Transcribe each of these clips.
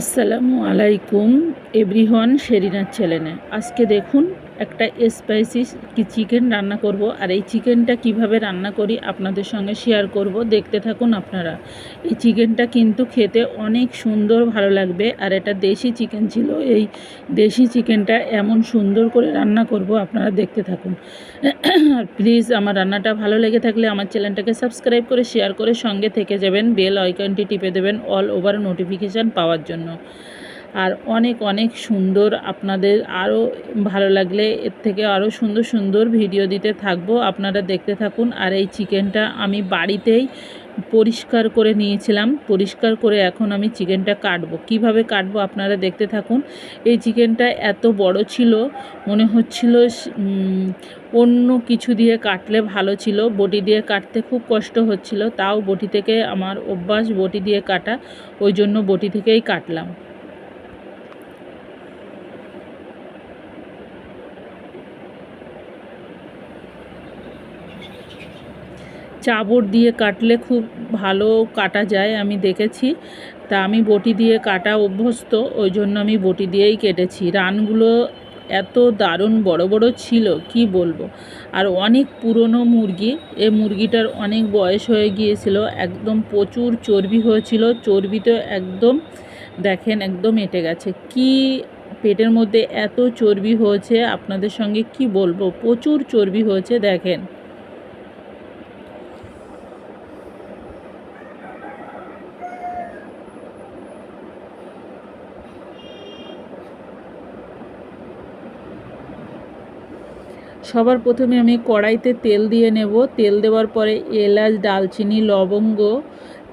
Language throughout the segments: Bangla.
আসসালামু আলাইকুম এভরিওয়ান, শেরিনার চ্যানেলে আজকে দেখুন একটা স্পাইসি চিকেন রান্না করব। আর এই চিকেনটা কিভাবে রান্না করি আপনাদের সঙ্গে শেয়ার করব, দেখতে থাকুন আপনারা। এই চিকেনটা কিন্তু খেতে অনেক সুন্দর, ভালো লাগবে। আর এটা দেশি চিকেন ছিল। এই দেশি চিকেনটা এমন সুন্দর করে রান্না করব, আপনারা দেখতে থাকুন। প্লিজ আমার রান্নাটা ভালো লেগে থাকলে আমার চ্যানেলটাকে সাবস্ক্রাইব করে শেয়ার করে সঙ্গে থেকে যাবেন, বেল আইকনটি টিপে দেবেন অল ওভার নোটিফিকেশান পাওয়ার জন্য। আর অনেক অনেক সুন্দর, আপনাদের আরও ভালো লাগলে এর থেকে আরও সুন্দর সুন্দর ভিডিও দিতে থাকবো, আপনারা দেখতে থাকুন। আর এই চিকেনটা আমি বাড়িতেই পরিষ্কার করে নিয়েছিলাম। পরিষ্কার করে এখন আমি চিকেনটা কাটবো। কিভাবে কাটবো আপনারা দেখতে থাকুন। এই চিকেনটা এত বড় ছিল, মনে হচ্ছিল অন্য কিছু দিয়ে কাটলে ভালো ছিল। বটি দিয়ে কাটতে খুব কষ্ট হচ্ছিল, তাও বটি থেকে আমার অভ্যাস বটি দিয়ে কাটা, ওই জন্য বটি থেকেই কাটলাম। চাবড় দিয়ে কাটলে খুব ভালো কাটা যায়, আমি দেখেছি। তা আমি বটি দিয়ে কাটা অভ্যস্ত, ওই জন্য আমি বটি দিয়েই কেটেছি। রানগুলো এত দারুণ বড় বড় ছিল, কি বলবো। আর অনেক পুরনো মুরগি, এই মুরগিটার অনেক বয়স হয়ে গিয়েছিল, একদম প্রচুর চর্বি হয়েছিল। চর্বিতে একদম দেখেন একদম এঁটে গেছে। কি পেটের মধ্যে এত চর্বি হয়েছে আপনাদের সঙ্গে কি বলবো, প্রচুর চর্বি হয়েছে দেখেন। সবার প্রথমে আমি কড়াইতে তেল দিয়ে নেব। তেল দেওয়ার পরে এলাচ, দালচিনি, লবঙ্গ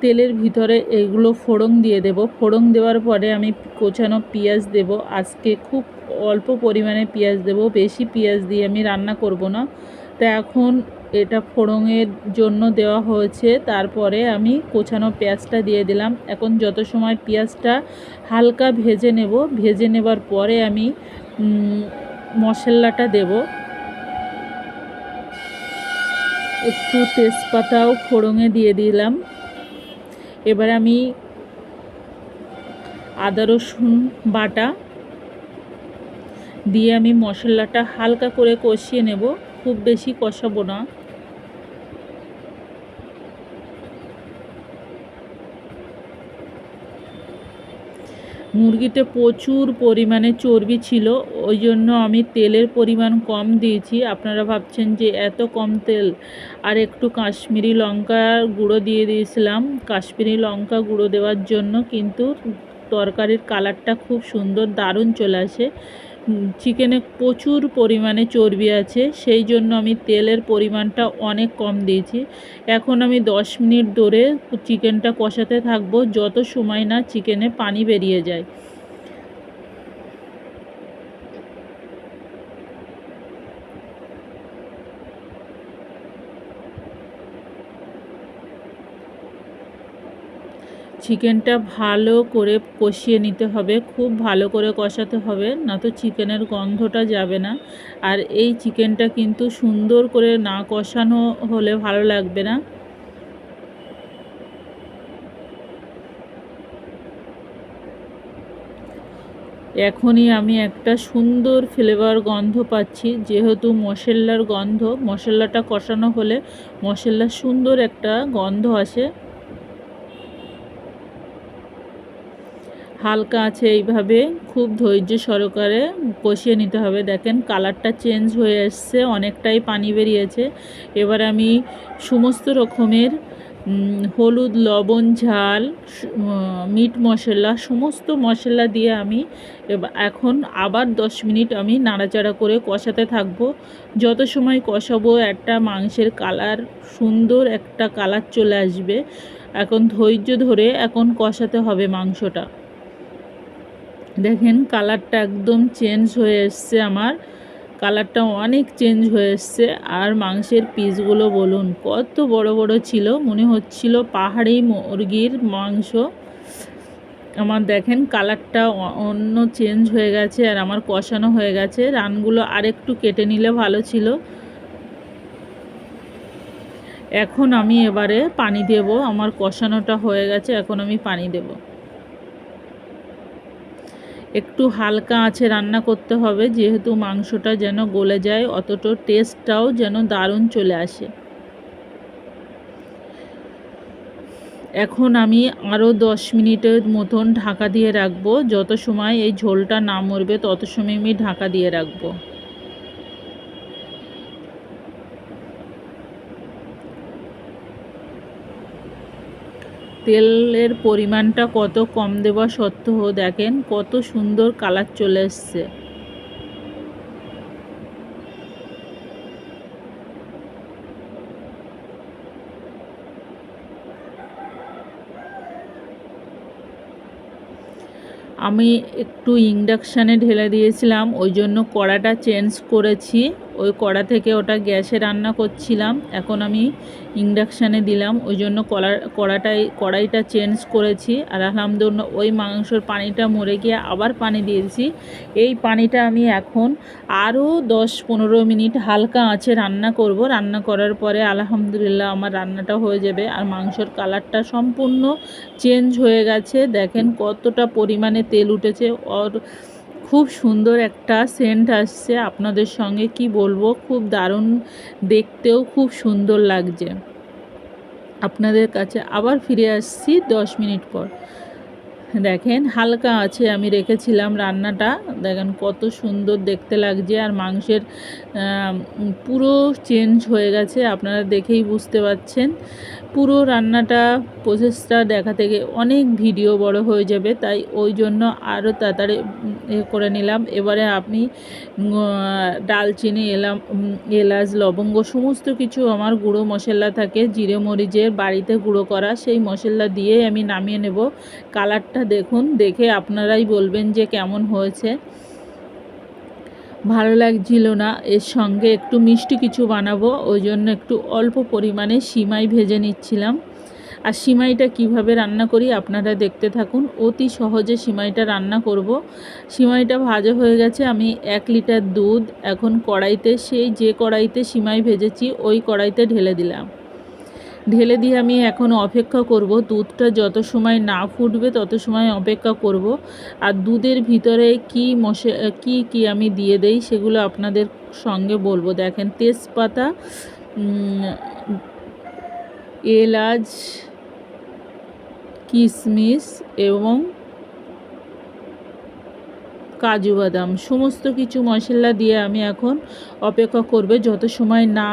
তেলের ভিতরে এগুলো ফোড়ন দিয়ে দেব। ফোড়ন দেওয়ার পরে আমি কোচানো পেঁয়াজ দেব। আজকে খুব অল্প পরিমাণে পেঁয়াজ দেব, বেশি পেঁয়াজ দিয়ে আমি রান্না করব না। তা এখন এটা ফোড়নের জন্য দেওয়া হয়েছে। তারপরে আমি কোচানো পেঁয়াজটা দিয়ে দিলাম। এখন যত সময় পেঁয়াজটা হালকা ভেজে নেব, ভেজে নেবার পরে আমি মশলাটা দেব। একটু তেজপাতাও ফোড়নে দিয়ে দিলাম। এবার আমি আদা রসুন বাটা দিয়ে আমি মশলাটা হালকা করে কষিয়ে নেব, খুব বেশি কষাবো না। মুরগিতে প্রচুর পরিমাণে চর্বি ছিল, ওই জন্য আমি তেলের পরিমাণ কম দিয়েছি। আপনারা ভাবছেন যে এত কম তেল। আর একটু কাশ্মীরি লঙ্কা গুঁড়ো দিয়ে দিয়েছিলাম, কাশ্মীরি লঙ্কা গুঁড়ো দেওয়ার জন্য কিন্তু তরকারির কালারটা খুব সুন্দর, দারুণ চলে আসে। চিকেনে প্রচুর পরিমাণে চর্বি আছে, সেই জন্য আমি তেলের পরিমাণটা অনেক কম দিয়েছি। এখন আমি 10 মিনিট ধরে চিকেনটা কষাতে থাকবো, যত সময় না চিকেনে পানি বেরিয়ে যায়। চিকেনটা ভালো করে কষিয়ে নিতে হবে, খুব ভালো করে কষাতে হবে, না তো চিকেনের গন্ধটা যাবে না। আর এই চিকেনটা কিন্তু সুন্দর করে না কষানো হলে ভালো লাগবে না। এখনই আমি একটা সুন্দর ফ্লেভার গন্ধ পাচ্ছি, যেহেতু মশলার গন্ধ, মশলাটা কষানো হলে মশলার সুন্দর একটা গন্ধ আসে। হালকা আছে এইভাবে খুব ধৈর্য সহকারে কষিয়ে নিতে হবে। দেখেন কালারটা চেঞ্জ হয়ে এসছে, অনেকটাই পানি বেরিয়েছে। এবার আমি সমস্ত রকমের হলুদ, লবণ, ঝাল, মিট মশলা, সমস্ত মশলা দিয়ে আমি এখন আবার 10 মিনিট আমি নাড়াচাড়া করে কষাতে থাকবো। যত সময় কষাবো একটা মাংসের কালার, সুন্দর একটা কালার চলে আসবে। এখন ধৈর্য ধরে এখন কষাতে হবে মাংসটা। দেখেন কালারটা একদম চেঞ্জ হয়ে এসছে, আমার কালারটা অনেক চেঞ্জ হয়ে এসছে। আর মাংসের পিসগুলো বলুন কত বড় বড় ছিল, মনে হচ্ছিল পাহাড়ি মুরগির মাংস। আমার দেখেন কালারটা অন্য চেঞ্জ হয়ে গেছে, আর আমার কষানো হয়ে গেছে। রানগুলো আরেকটু কেটে নিলে ভালো ছিল। এখন আমি এবারে পানি দেব, আমার কষানোটা হয়ে গেছে, এখন আমি পানি দেব। একটু হালকা আঁচে রান্না করতে হবে, যেহেতু মাংসটা যেন গলে যায়, অতটা টেস্টটাও যেন দারুণ চলে আসে। এখন আমি আরও 10 মিনিটের মতন ঢাকা দিয়ে রাখবো। যত সময় এই ঝোলটা না মরবে তত সময় আমি ঢাকা দিয়ে রাখবো। তেলের পরিমাণটা কত কম দেওয়া সত্ত্বেও দেখেন কত সুন্দর কালার চলে এসছে। আমি একটু ইন্ডাকশানে ঢেলে দিয়েছিলাম, ওই জন্য কড়াটা চেঞ্জ করেছি। ওই কড়া থেকে ওটা গ্যাসে রান্না করছিলাম, এখন আমি ইন্ডাকশানে দিলাম, ওই জন্য কড়াইটা চেঞ্জ করেছি। আর আলহামদুলিল্লাহ ওই মাংসর পানিটা মরে গিয়ে আবার পানি দিয়েছি। এই পানিটা আমি এখন আরও 10-15 মিনিট হালকা আঁচে রান্না করব। রান্না করার পরে আলহামদুলিল্লাহ আমার রান্নাটা হয়ে যাবে। আর মাংসর কালারটা সম্পূর্ণ চেঞ্জ হয়ে গেছে, দেখেন কতটা পরিমাণে তেল উঠেছে। আর খুব সুন্দর একটা সেন্ট আসছে, আপনাদের সঙ্গে কি বলবো, খুব দারুণ, দেখতেও খুব সুন্দর লাগছে। আপনাদের কাছে আবার ফিরে আসছি 10 মিনিট পর। দেখেন হালকা আছে আমি রেখেছিলাম রান্নাটা, দেখেন কত সুন্দর দেখতে লাগছে। আর মাংসের পুরো চেঞ্জ হয়ে গেছে, আপনারা দেখেই বুঝতে পারছেন। পুরো রান্নাটা প্রসেসটা দেখা থেকে অনেক ভিডিও বড় হয়ে যাবে, তাই ওই জন্য আরও তাড়াতাড়ি করে নিলাম। এবারে আমি ডালচিনি, এলাচ, লবঙ্গ সমস্ত কিছু আমার গুঁড়ো মশলা থাকে, জিরে মরিচের বাড়িতে গুঁড়ো করা, সেই মশলা দিয়ে আমি নামিয়ে নেব। কালারটা দেখুন, দেখে আপনারাই বলবেন যে কেমন হয়েছে। ভালো লাগছিল না, এর সঙ্গে একটু মিষ্টি কিছু বানাবো, ওই জন্য একটু অল্প পরিমাণে সিমাই ভেজে নিচ্ছিলাম। আর সিমাইটা কিভাবে রান্না করি আপনারা দেখতে থাকুন, অতি সহজে সিমাইটা রান্না করব। সিমাইটা ভাজা হয়ে গেছে, আমি 1 লিটার দুধ এখন কড়াইতে, সেই যে কড়াইতে সিমাই ভেজেছি ওই কড়াইতে ঢেলে দিলাম। ঢেলে দিয়ে আমি এখন অপেক্ষা করব, দুধটা যত সময় না ফুটবে তত সময় অপেক্ষা করব। আর দুধের ভিতরে কি আমি দিয়ে দেই সেগুলো আপনাদের সঙ্গে বলবো। দেখেন তেজপাতা, এলাচ, কিশমিশ এবং কাজু বাদাম সমস্ত কিছু মশলা দিয়ে আমি এখন অপেক্ষা করবে, যত সময় না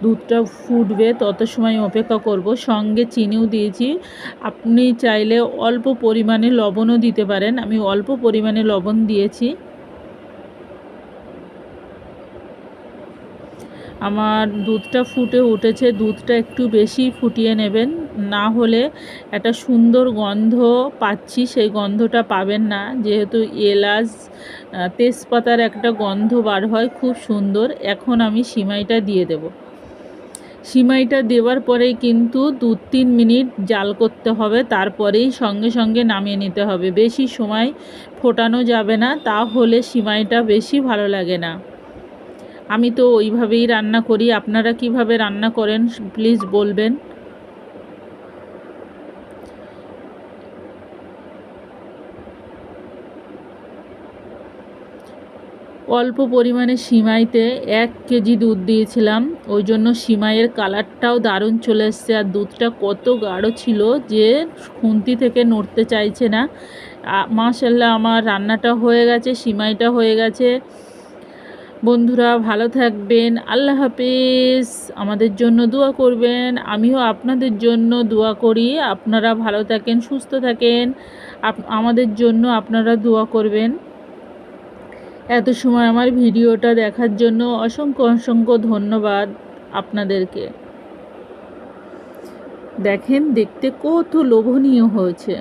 দুধটা ফুটবে তত সময় অপেক্ষা করব। সঙ্গে চিনিও দিয়েছি, আপনি চাইলে অল্প পরিমাণে লবণও দিতে পারেন, আমি অল্প পরিমাণে লবণ দিয়েছি। আমার দুধটা ফুটে উঠেছে, দুধটা একটু বেশি ফুটিয়ে নেবেন, না হলে একটা সুন্দর গন্ধ পাচ্ছি, সেই গন্ধটা পাবেন না, যেহেতু এলাচ তেজপাতার একটা গন্ধ বার হয় খুব সুন্দর। এখন আমি সিমাইটা দিয়ে দেব। সিমাইটা দেওয়ার পরেই কিন্তু 2-3 মিনিট জাল করতে হবে, তারপরেই সঙ্গে সঙ্গে নামিয়ে নিতে হবে। বেশি সময় ফোটানো যাবে না, তাহলে সিমাইটা বেশি ভালো লাগে না। আমি তো ওইভাবেই রান্না করি, আপনারা কিভাবে রান্না করেন প্লিজ বলবেন। অল্প পরিমাণে সিমাইতে 1 কেজি দুধ দিয়েছিলাম, ওই জন্য সিমাইয়ের কালারটাও দারুণ চলে এসছে। আর দুধটা কত গাঢ় ছিল যে খুন্তি থেকে নড়তে চাইছে না। মাশাআল্লাহ আমার রান্নাটা হয়ে গেছে, সিমাইটা হয়ে গেছে। বন্ধুরা ভালো থাকবেন, আল্লাহ হাফেজ। আমাদের জন্য দোয়া করবেন, আমিও আপনাদের জন্য দোয়া করি। আপনারা ভালো থাকেন, সুস্থ থাকেন, আমাদের জন্য আপনারা দোয়া করবেন। এত সময় আমার ভিডিওটা দেখার জন্য অসংখ্য অসংখ্য ধন্যবাদ আপনাদেরকে। দেখেন দেখতে কত লোভনীয় হয়েছে।